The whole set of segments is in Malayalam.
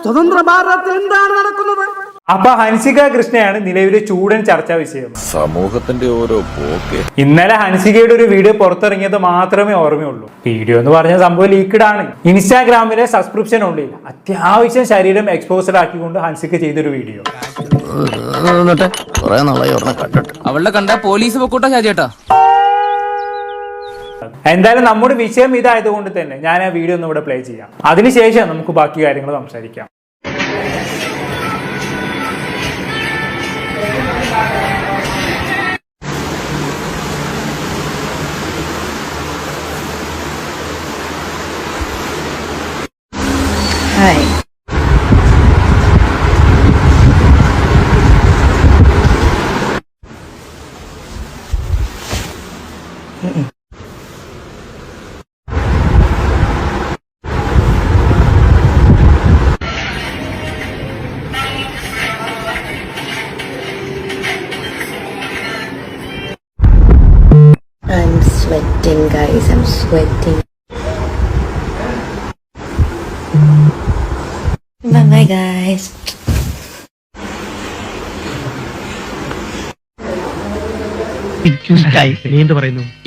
സ്വതന്ത്ര ഭാരതത്തിൽ എന്താണ് നടക്കുന്നത്? അപ്പൊ ഹൻസിക കൃഷ്ണയാണ് നിലവിലെ ചൂടൻ ചർച്ചാ വിഷയം. സമൂഹത്തിന്റെ ഓരോ പോക്ക്. ഇന്നലെ ഹൻസികയുടെ ഒരു വീഡിയോ പുറത്തിറങ്ങിയത് മാത്രമേ ഓർമ്മയുള്ളൂ. വീഡിയോ എന്ന് പറഞ്ഞ സംഭവം ലീക്ക്ഡ് ആണ്. ഇൻസ്റ്റാഗ്രാമിലെ സബ്സ്ക്രിപ്ഷൻ ഉള്ളിൽ അത്യാവശ്യം ശരീരം എക്സ്പോസ്ഡ് ആക്കിക്കൊണ്ട് ഹൻസിക ചെയ്തൊരു വീഡിയോ. അവളുടെ കണ്ട പോലീസ് പൊക്കൂട്ട ചേട്ടാ. എന്തായാലും നമ്മുടെ വിഷയം ഇതായതുകൊണ്ട് തന്നെ ഞാൻ ആ വീഡിയോ ഒന്ന് ഇവിടെ പ്ലേ ചെയ്യാം. അതിനുശേഷം നമുക്ക് ബാക്കി കാര്യങ്ങൾ സംസാരിക്കാം. Hi. I'm sweating, guys. I'm sweating. Bye guys.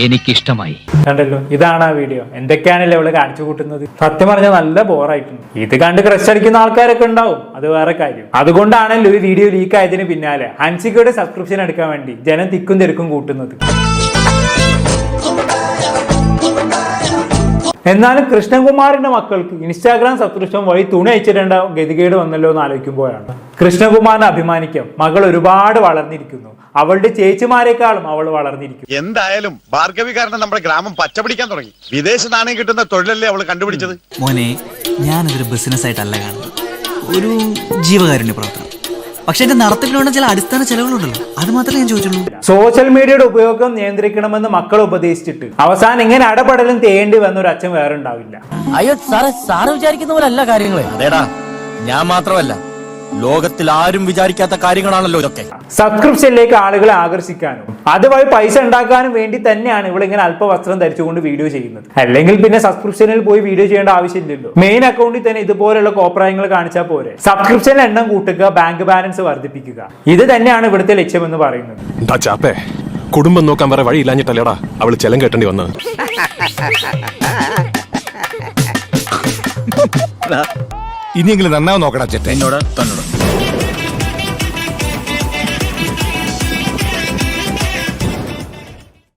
എനിക്കിഷ്ടമായി. കണ്ടല്ലോ, ഇതാണ് ആ വീഡിയോ. എന്തൊക്കെയാണല്ലോ അവള് കാണിച്ചു കൂട്ടുന്നത്. സത്യം പറഞ്ഞാൽ നല്ല ബോറായിട്ടുണ്ട്. ഇത് കണ്ട് ക്രഷ് അടിക്കുന്ന ആൾക്കാരൊക്കെ ഉണ്ടാവും, അത് വേറെ കാര്യം. അതുകൊണ്ടാണല്ലോ ഈ വീഡിയോ ലീക്ക് ആയതിന് പിന്നാലെ ഹൻസികയുടെ സബ്സ്ക്രിപ്ഷൻ എടുക്കാൻ വേണ്ടി ജനം തിക്കും തിരക്കും കൂട്ടുന്നത്. എന്നാലും കൃഷ്ണകുമാറിന്റെ മക്കൾക്ക് ഇൻസ്റ്റാഗ്രാം സബ്സ്ക്രിപ്ഷൻ വഴി തുണി അയച്ചിടേണ്ട ഗതികേട് വന്നല്ലോ എന്ന് ആലോചിക്കുമ്പോഴാണ് കൃഷ്ണകുമാറിനെ അഭിമാനിക്കാം. മകൾ ഒരുപാട് വളർന്നിരിക്കുന്നു. അവളുടെ ചേച്ചിമാരെക്കാളും അവൾ വളർന്നിരിക്കും. എന്തായാലും ഭാർഗവി കാരണം നമ്മുടെ ഗ്രാമം പച്ചപിടിക്കാൻ തുടങ്ങി. വിദേശ നാണയം കിട്ടുന്ന തൊഴിലല്ലേ അവൾ കണ്ടുപിടിച്ചത്. മോനെ, ഞാനതൊരു ബിസിനസ് ആയിട്ടല്ല കാണുന്നത്, ഒരു ജീവകാരുണ്യ പ്രവർത്തനം. പക്ഷെ എന്റെ നടത്തിപ്പിലുള്ള ചില അടിസ്ഥാന ചെലവുകളുണ്ടല്ലോ, അത് മാത്രമേ ഞാൻ ചോദിച്ചുള്ളൂ. സോഷ്യൽ മീഡിയയുടെ ഉപയോഗം നിയന്ത്രിക്കണമെന്ന് മക്കളെ ഉപദേശിച്ചിട്ട് അവസാനം ഇങ്ങനെ അടപടലും തേണ്ടി വന്ന ഒരു അച്ഛൻ വേറെ ഉണ്ടാവില്ല. അയ്യോ സാറ് വിചാരിക്കുന്ന പോലെ അല്ല കാര്യങ്ങളെ. അതേടാ, ഞാൻ മാത്രമല്ല, ലോകത്തിൽ ആരും വിചാരിക്കാത്ത കാര്യങ്ങളാണല്ലോ ഇതൊക്കെ. സബ്സ്ക്രിപ്ഷനിലേക്ക് ആളുകളെ ആകർഷിക്കാനും അതുവഴി പൈസ ഉണ്ടാക്കാനും വേണ്ടി തന്നെയാണ് ഇവളിങ്ങനെ അല്പവസ്ത്രം ധരിച്ചുകൊണ്ട് വീഡിയോ ചെയ്യുന്നത്. അല്ലെങ്കിൽ പിന്നെ സബ്സ്ക്രിപ്ഷനിൽ പോയി വീഡിയോ ചെയ്യേണ്ട ആവശ്യമില്ലല്ലോ. മെയിൻ അക്കൗണ്ടിൽ തന്നെ ഇതുപോലുള്ള കോപ്രായങ്ങൾ കാണിച്ചാൽ പോരെ. സബ്സ്ക്രിപ്ഷൻ എണ്ണം കൂട്ടുക, ബാങ്ക് ബാലൻസ് വർദ്ധിപ്പിക്കുക, ഇത് തന്നെയാണ് ഇവിടുത്തെ ലക്ഷ്യമെന്ന് പറയുന്നത്. കുടുംബം നോക്കാൻ വേറെ വഴിയില്ലാഞ്ഞിട്ടല്ലേടാ അവള് ചെലം കേട്ടേണ്ടി വന്നത്. ഇനിയെങ്കിലും നന്നാവും നോക്കടാ ചേട്ടൻ. എന്നോട് തന്നോട്